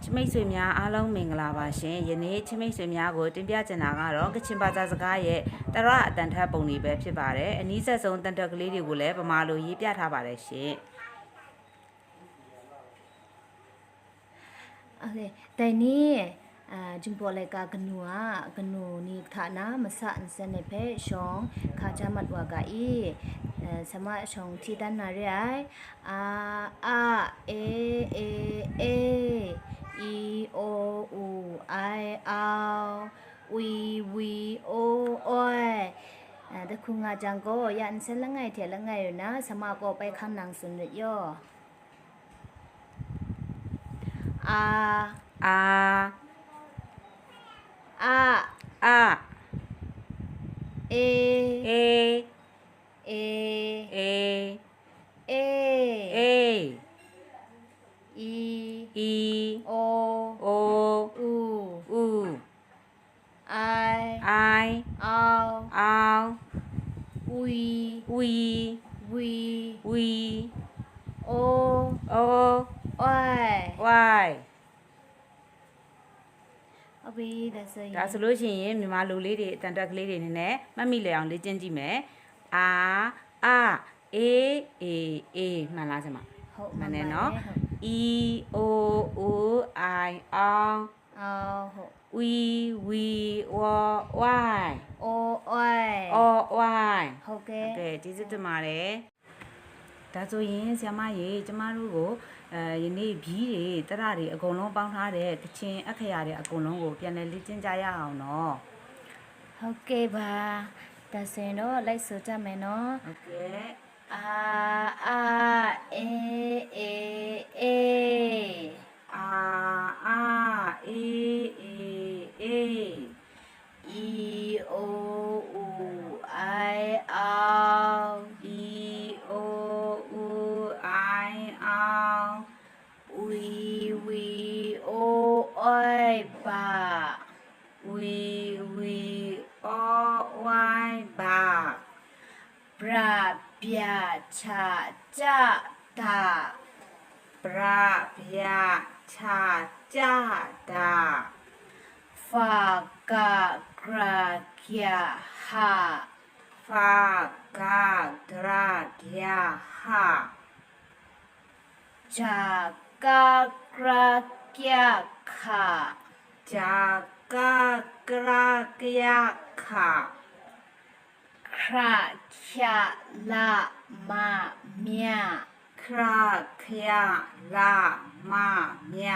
ချမိတ်ဆွေများအားလုံးမင်္ဂလာပါရှင်ယနေ့ချမိတ်ဆွေများကိုတင်ပြချင်တာကတော့ကချင်ဘာသာစကားရဲ့တရအတန်ထပ်ပုံတွေပဲဖြစ်ပါတယ်အနည်းဆက်ဆုံးတန်တက်ကလေးတွေကိုလည်းဗမာလိုရေးပြထားပါတယ်ရှင်โอเคแต่นี่จุมพอเลกากนัวกนูนี่ฐานะมะสะอันเซนเพชองคาจามัดวากาอีสมาชองที่ด้านนาเรไออาเออีโออูไออาวีโอโอยแต่คุงาจังก็ยันเซนละไงเถละไงอยู่นะสมาก็ไปคำนางสุนเยออา เอ เอ เอ อี โอ โอ อู ไอ เอา วี วี โอ โอ วาย วาย အဘီဒါဆိုရင်ဒါဆိုလို့ရှိရင်မြန်မာလူလေးတွေအတန်တက်ကလေးတွေနေနဲ့မှတ်မိလေအောင်လေ့ကျင့်ကြည့်မယ်အာအေမှန်လားဆရာမဟုတ်မှန်တယ်နော် E O O I အောင် ဟုတ် we Y โอไอ O Y ဟုတ်ကဲ့ ကဲကျေးဇူးတင်ပါတယ်ဒါဆိုရင်ဆရာမရေကျမတို့ကိုယနေ့ဘီးတွေတရတွေအကုန်လုံးပေါင်းထားတဲ့ကချင်အခရာတွေအကုန်လုံးကိုပြန်လည်လေ့ကျင့်ကြရအောင်နော်ဟုတ်ကဲ့ပါဒါဆိုရင်တော့လိုက်ဆိုကြမယ်နော် ဟုတ်ကဲ့အာအေအာအေอีโออูไอเอา E O U I အောင် วีโออ้อยบา we O Y บา ปราบยาชาจะตาปราพยาชาจาดาฝากกากราเกียหาฟากากรายาหาจากากราเกียขา จากากรากยาขา คราเคียละมาเมียคราคยาลามาเมีย